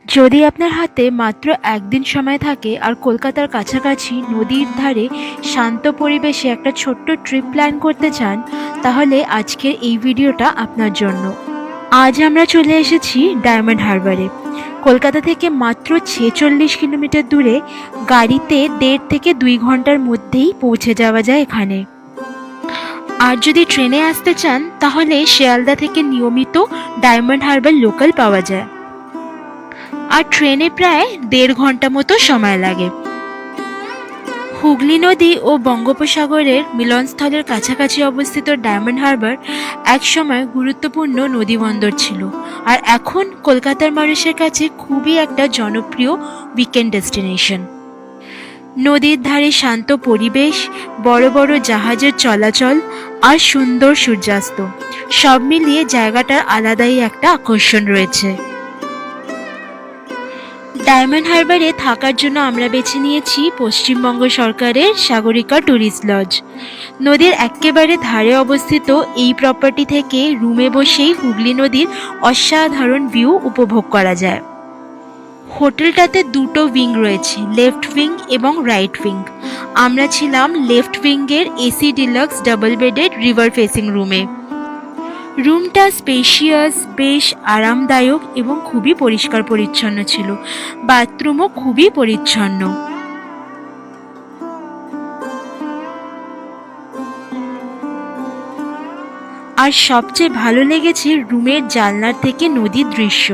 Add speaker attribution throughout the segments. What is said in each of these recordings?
Speaker 1: যদি আপনার হাতে মাত্র একদিন সময় থাকে আর কলকাতার কাছাকাছি নদীর ধারে শান্ত পরিবেশে একটা ছোট্ট ট্রিপ প্ল্যান করতে চান, তাহলে আজকের এই ভিডিওটা আপনার জন্য। আজ আমরা চলে এসেছি ডায়মন্ড হারবারে। কলকাতা থেকে মাত্র 46 কিলোমিটার দূরে, গাড়িতে 1.5 থেকে 2 ঘন্টার মধ্যেই পৌঁছে যাওয়া যায় এখানে। আর যদি ট্রেনে আসতে চান তাহলে শিয়ালদা থেকে নিয়মিত ডায়মন্ড হারবার লোকাল পাওয়া যায়, আর ট্রেনে প্রায় 1.5 ঘন্টা মতো সময় লাগে। হুগলি নদী ও বঙ্গোপসাগরের মিলনস্থলের কাছাকাছি অবস্থিত ডায়মন্ড হারবার একসময় গুরুত্বপূর্ণ নদীবন্দর ছিল, আর এখন কলকাতার মানুষের কাছে খুবই একটা জনপ্রিয় উইকেন্ড ডেস্টিনেশন। নদীর ধারে শান্ত পরিবেশ, বড় বড় জাহাজের চলাচল আর সুন্দর সূর্যাস্ত, সব মিলিয়ে জায়গাটার আলাদাই একটা আকর্ষণ রয়েছে। ডায়মন্ড হারবারে থাকার জন্য আমরা বেছে নিয়েছি পশ্চিমবঙ্গ সরকারের সাগরিকা ট্যুরিস্ট লজ। নদীর একেবারে ধারে অবস্থিত এই প্রপার্টি থেকে রুমে বসেই হুগলি নদীর অসাধারণ ভিউ উপভোগ করা যায়। হোটেলটাতে দুটো উইং রয়েছে, লেফট উইং এবং রাইট উইং। আমরা ছিলাম লেফট উইংয়ের AC deluxe double bedded river facing রুমে। রুমটা স্পেশিয়াস, বেশ আরামদায়ক এবং খুবই পরিষ্কার পরিচ্ছন্ন ছিল। বাথরুমও খুবই পরিচ্ছন্ন। আর সবচেয়ে ভালো লেগেছে রুমের জানলার থেকে নদীর দৃশ্য।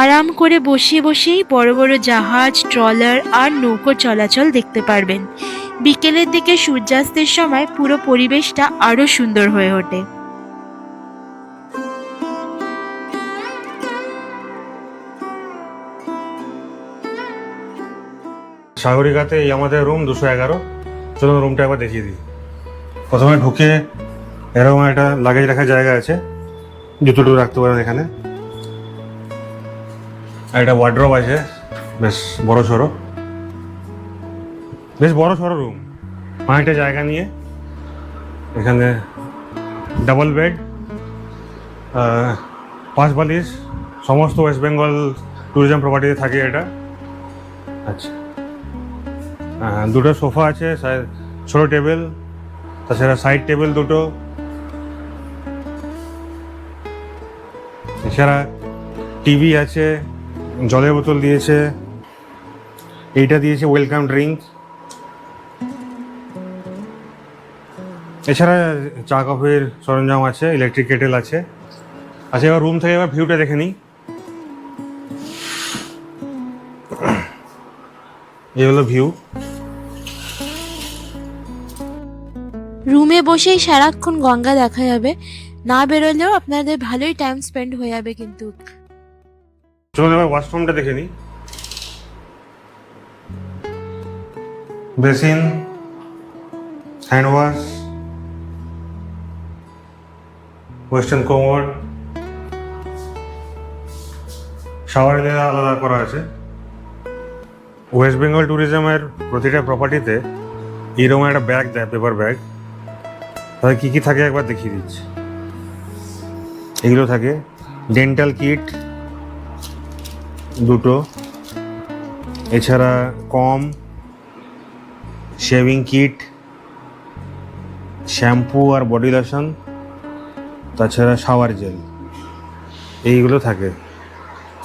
Speaker 1: আরাম করে বসে বসেই বড় বড় জাহাজ, ট্রলার আর নৌকো চলাচল দেখতে পারবেন। বিকেলের দিকে সূর্যাস্তের সময় পুরো পরিবেশটা আরও সুন্দর হয়ে ওঠে।
Speaker 2: সাগরিকাতে এই আমাদের রুম 211। চলুন রুমটা একবার দেখিয়ে দিই। প্রথমে ঢুকে এরকম একটা লাগেজ রাখার জায়গা আছে, জুতো টুতো রাখতে পারেন এখানে। আর একটা ওয়ার্ড্রপ আছে, বেশ বড় সড়ো রুম, অনেকটা জায়গা নিয়ে। এখানে ডাবল বেড, 5 বালিশ, সমস্ত ওয়েস্ট বেঙ্গল ট্যুরিজম প্রপার্টিতে থাকে এটা। আচ্ছা, দুটো সোফা আছে, ছোটো টেবিল, তাছাড়া সাইড টেবিল দুটো। এছাড়া টিভি আছে, জলের বোতল দিয়েছে, এইটা দিয়েছে ওয়েলকাম ড্রিঙ্ক। এছাড়া চা কফির সরঞ্জাম আছে, ইলেকট্রিক কেটেল আছে। আচ্ছা, এবার রুম থেকে এবার ভিউটা দেখে নিই। এই হলো ভিউ।
Speaker 1: রুমে বসেই সারাক্ষণ গঙ্গা দেখা যাবে, না বেরোলেও আপনাদের ভালোই টাইম স্পেন্ড হয়ে যাবে। কিন্তু
Speaker 2: চলুন এবার ওয়াশরুমটা দেখে নিই। Basin, hand wash, western commode, shower area আলাদা করা আছে। ওয়েস্ট বেঙ্গল ট্যুরিজমের প্রতিটা প্রপার্টিতে এইরকম একটা ব্যাগ দেয়, পেপার ব্যাগ। তাহলে কী কী থাকে একবার দেখিয়ে দিচ্ছি। এগুলো থাকে ডেন্টাল কিট দুটো, এছাড়া কম, শেভিং কিট, শ্যাম্পু আর বডি লোশন, তাছাড়া শাওয়ার জেল, এইগুলো থাকে।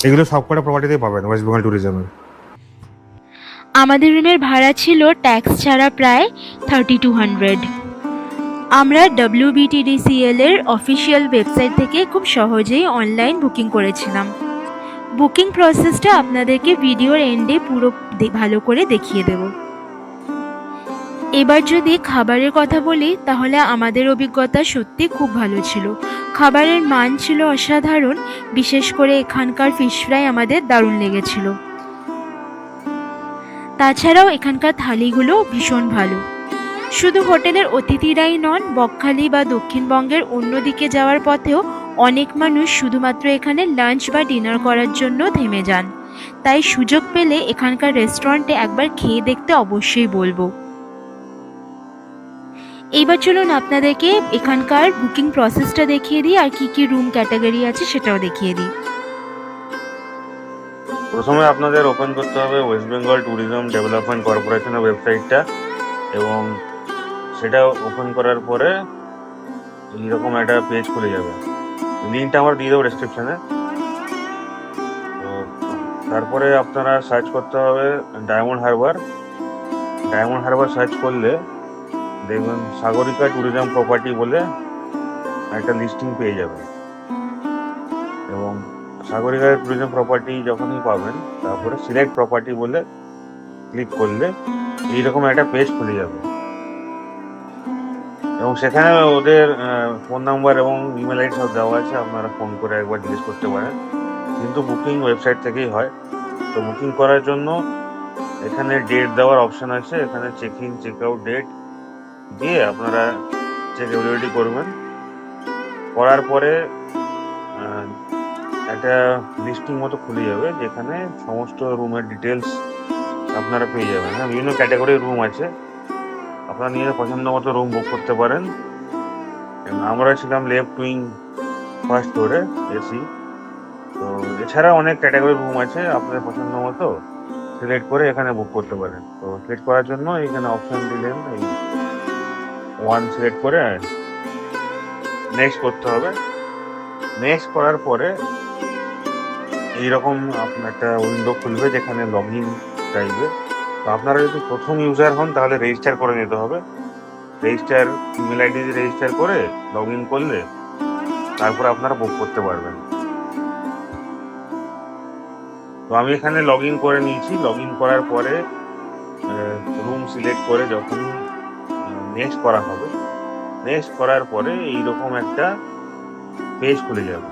Speaker 2: এগুলো সবকটা প্রপার্টিতেই পাবেন ওয়েস্ট বেঙ্গল ট্যুরিজমের।
Speaker 1: আমাদের রুমের ভাড়া ছিল ট্যাক্স ছাড়া প্রায় 3200। আমরা WBTDCL এর অফিসিয়াল ওয়েবসাইট থেকে খুব সহজেই অনলাইন বুকিং করেছিলাম। বুকিং প্রসেসটা আপনাদেরকে ভিডিওর এন্ডে পুরো ভালো করে দেখিয়ে দেব। এবার যদি খাবারের কথা বলি, তাহলে আমাদের অভিজ্ঞতা সত্যি খুব ভালো ছিল। খাবারের মান ছিল অসাধারণ, বিশেষ করে এখানকার ফিশ ফ্রাই আমাদের দারুণ লেগেছিল। তাছাড়াও এখানকার থালিগুলো ভীষণ ভালো। শুধু হোটেলের অতিথিরাই নন, বকখালি বা দক্ষিণবঙ্গের অন্যদিকে যাওয়ার পথেও অনেক মানুষ শুধুমাত্র এখানে লাঞ্চ বা ডিনার করার জন্য থেমে যান। তাই সুযোগ পেলে এখানকার রেস্টুরেন্টে একবার খেয়ে দেখতে অবশ্যই বলবো। এইবার চলুন আপনাদেরকে এখানকার বুকিং প্রসেসটা দেখিয়ে দিই, আর কি কি রুম ক্যাটাগরি আছে সেটাও দেখিয়ে দিই।
Speaker 2: প্রথমে আপনাদের ওপেন করতে হবে ওয়েস্ট বেঙ্গল ট্যুরিজম ডেভেলপমেন্ট কর্পোরেশনের ওয়েবসাইটটা, এবং সেটা ওপেন করার পরে এইরকম একটা পেজ খুলে যাবে। লিঙ্কটা আমরা দিয়ে দেবো ডেসক্রিপশনে। তো তারপরে আপনারা সার্চ করতে হবে ডায়মন্ড হারবার সার্চ করলে দেখবেন সাগরিকা ট্যুরিজম প্রপার্টি বলে একটা লিস্টিং পেয়ে যাবে, এবং সাগরিকা ট্যুরিজম প্রপার্টি যখনই পাবেন তারপরে সিলেক্ট প্রপার্টি বলে ক্লিক করলে এইরকম একটা পেজ খুলে যাবে, এবং সেখানে ওদের ফোন নাম্বার এবং ইমেল আইডি সব দেওয়া আছে, আপনারা ফোন করে একবার জিজ্ঞেস করতে পারেন। কিন্তু বুকিং ওয়েবসাইট থেকেই হয়। তো বুকিং করার জন্য এখানে ডেট দেওয়ার অপশান আছে, এখানে check in check out date দিয়ে আপনারা চেক এভেলেবিলিটি করবেন। করার পরে একটা লিস্টিং মতো খুলে যাবে, যেখানে সমস্ত রুমের ডিটেলস আপনারা পেয়ে যাবেন। হ্যাঁ, বিভিন্ন ক্যাটাগরির রুম আছে, আপনারা নিজের পছন্দ মতো রুম বুক করতে পারেন। আমরা ছিলাম লেফট উইং ফার্স্ট ফ্লোরে এসি। তো এছাড়া অনেক ক্যাটাগরির রুম আছে, আপনার পছন্দ মতো সিলেক্ট করে এখানে বুক করতে পারেন। তো সিলেক্ট করার জন্য এখানে অপশান দিলেন, এই 1 সিলেক্ট করে নেক্সট করতে হবে। নেক্সট করার পরে এইরকম আপনার একটা উইন্ডো খুলবে, যেখানে লগ ইন চাইবে। তো আপনারা যদি প্রথম ইউজার হন তাহলে রেজিস্টার করে নিতে হবে। ইমেল আইডি দিয়ে রেজিস্টার করে লগ ইন করলে তারপরে আপনারা বুক করতে পারবেন। তো আমি এখানে লগ ইন করে নিয়েছি। লগ ইন করার পরে রুম সিলেক্ট করে যখন নেক্সট করা হবে, নেক্সট করার পরে এইরকম একটা পেজ খুলে যাবে।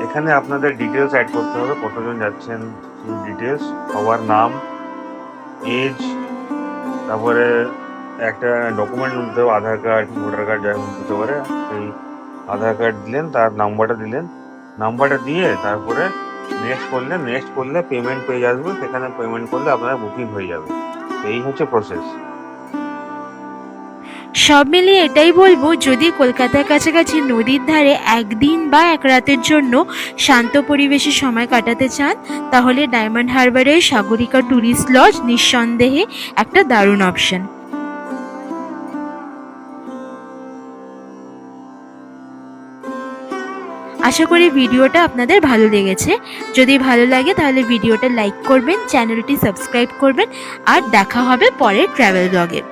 Speaker 2: এখানে আপনাদের ডিটেলস অ্যাড করতে হবে, কতজন যাচ্ছেন সেই ডিটেলস, সবার নাম, এজ, তারপরে একটা ডকুমেন্ট নিতে হবে, আধার কার্ড, ভোটার কার্ড, যাই হোক দিতে পারে। সেই আধার কার্ড দিলেন, তার নাম্বারটা দিলেন, নাম্বারটা দিয়ে তারপরে নেক্সট করলে পেমেন্ট পেয়ে আসবে। সেখানে পেমেন্ট করলে আপনার বুকিং হয়ে যাবে। এই হচ্ছে প্রসেস।
Speaker 1: সব মিলিয়ে এটাই বলবো, যদি কলকাতার কাছাকাছি নদীর ধারে একদিন বা এক রাতের জন্য শান্ত পরিবেশে সময় কাটাতে চান, তাহলে ডায়মন্ড হারবারের সাগরিকা ট্যুরিস্ট লজ নিঃসন্দেহে একটা দারুণ অপশন। আশা করি ভিডিওটা আপনাদের ভালো লেগেছে। যদি ভালো লাগে তাহলে ভিডিওটা লাইক করবেন, চ্যানেলটি সাবস্ক্রাইব করবেন, আর দেখা হবে পরের ট্রাভেল ব্লগে।